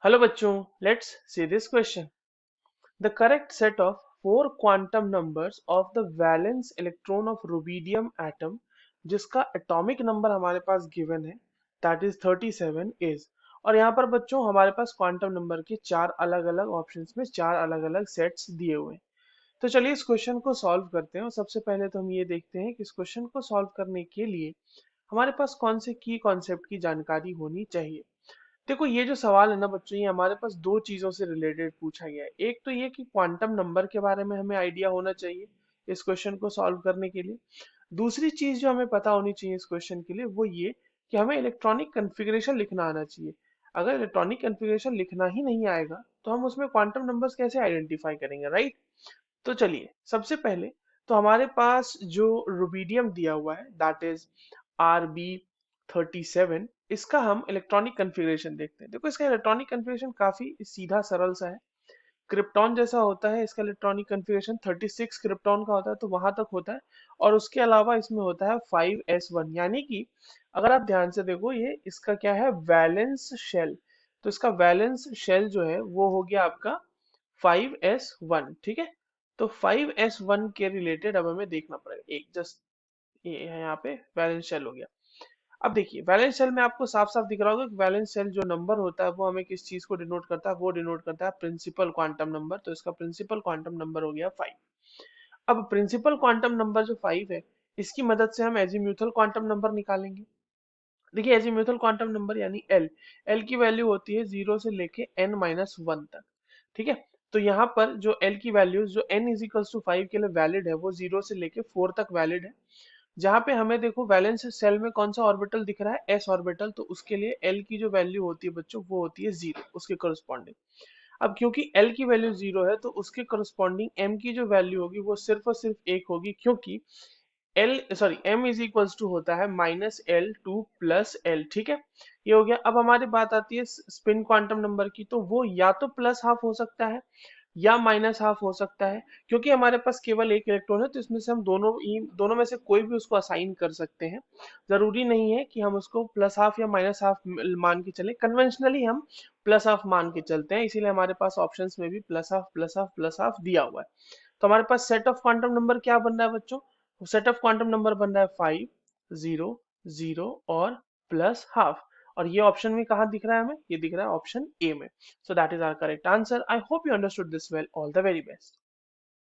Hello बच्चों, let's see this question. The correct set of four quantum numbers of the valence electron of rubidium atom जिसका atomic number हमारे पास given है that is 37 is. और यहाँ पर बच्चों हमारे पास क्वांटम नंबर के चार अलग अलग ऑप्शंस में चार अलग अलग सेट्स दिए हुए हैं। तो चलिए इस क्वेश्चन को सॉल्व करते हैं। और सबसे पहले तो हम ये देखते हैं कि इस क्वेश्चन को सॉल्व करने के लिए हमारे पास कौन से की कॉन्सेप्ट की जानकारी होनी चाहिए। देखो ये जो सवाल है ना बच्चों, ये हमारे पास दो चीजों से रिलेटेड पूछा गया है। एक तो ये कि क्वांटम नंबर के बारे में हमें आइडिया होना चाहिए इस क्वेश्चन को सॉल्व करने के लिए। दूसरी चीज जो हमें पता होनी चाहिए इस क्वेश्चन के लिए वो ये कि हमें इलेक्ट्रॉनिक कन्फिग्रेशन लिखना आना चाहिए। अगर इलेक्ट्रॉनिक कन्फिग्रेशन लिखना ही नहीं आएगा तो हम उसमें क्वांटम नंबर्स कैसे आइडेंटिफाई करेंगे, राइट? तो चलिए सबसे पहले तो हमारे पास जो रुबिडियम दिया हुआ है दैट इज RB37, इसका हम इलेक्ट्रॉनिक कन्फिग्रेशन देखते हैं। देखो इसका इलेक्ट्रॉनिक कन्फिग्रेशन काफी सीधा सरल सा है। क्रिप्टॉन जैसा होता है इसका इलेक्ट्रॉनिक कन्फिग्रेशन, 36 क्रिप्टॉन का होता है तो वहां तक होता है। और उसके अलावा इसमें होता है 5s1, यानी कि अगर आप ध्यान से देखो ये इसका क्या है, वैलेंस शेल। तो इसका वैलेंस शेल जो है वो हो गया आपका 5s1, ठीक है। तो 5s1 के रिलेटेड अब हमें देखना पड़ेगा। एक जस्ट ये है यहाँ पे वैलेंस शेल हो गया। अब देखिए वैलेंस शेल में आपको साफ साफ दिख रहा होगा कि वैलेंस शेल जो नंबर होता है वो हमें किस चीज को डिनोट करता है, वो डिनोट करता है प्रिंसिपल क्वांटम नंबर। तो इसका प्रिंसिपल क्वांटम नंबर हो गया 5। अब प्रिंसिपल क्वांटम नंबर जो 5 है इसकी मदद से हम एजीम्यूथल क्वांटम नंबर निकालेंगे। देखिए एजीम्यूथल क्वांटम नंबर यानी एल, एल की वैल्यू होती है 0 से लेके n-1 तक, ठीक है। तो यहाँ पर जो एल की वैल्यूज जो n इज इक्वल्स टू 5 के लिए वैलिड है वो 0 से लेके 4 तक वैलिड है। जहाँ पे हमें देखो वैलेंस सेल में कौन सा ऑर्बिटल दिख रहा है, एस ऑर्बिटल, तो उसके लिए एल की जो वैल्यू होती है बच्चों वो होती है 0 उसके करस्पॉन्डिंग। अब क्योंकि एल की वैल्यू 0 है तो उसके करस्पॉन्डिंग एम की जो वैल्यू होगी वो सिर्फ और सिर्फ एक होगी, क्योंकि L sorry M is equals to होता है -L2 प्लस एल, ठीक है। ये हो गया। अब हमारी बात आती है स्पिन क्वांटम नंबर की, तो वो या तो प्लस हाफ हो सकता है या माइनस हाफ हो सकता है। क्योंकि हमारे पास केवल एक इलेक्ट्रॉन है तो इसमें से हम दोनों में से कोई भी उसको असाइन कर सकते हैं। जरूरी नहीं है कि हम उसको प्लस हाफ या माइनस हाफ मान के चले, कन्वेंशनली हम प्लस हाफ मान के चलते हैं, इसीलिए हमारे पास ऑप्शंस में भी plus half plus half plus half दिया हुआ है। तो हमारे पास सेट ऑफ क्वांटम नंबर क्या बन रहा है बच्चों? सेट ऑफ क्वांटम नंबर बन रहा है 5 0 0 और प्लस हाफ। और ये ऑप्शन में कहाँ दिख रहा है हमें? ये दिख रहा है ऑप्शन ए में। So that is our correct answer. I hope you understood this well. All the very best.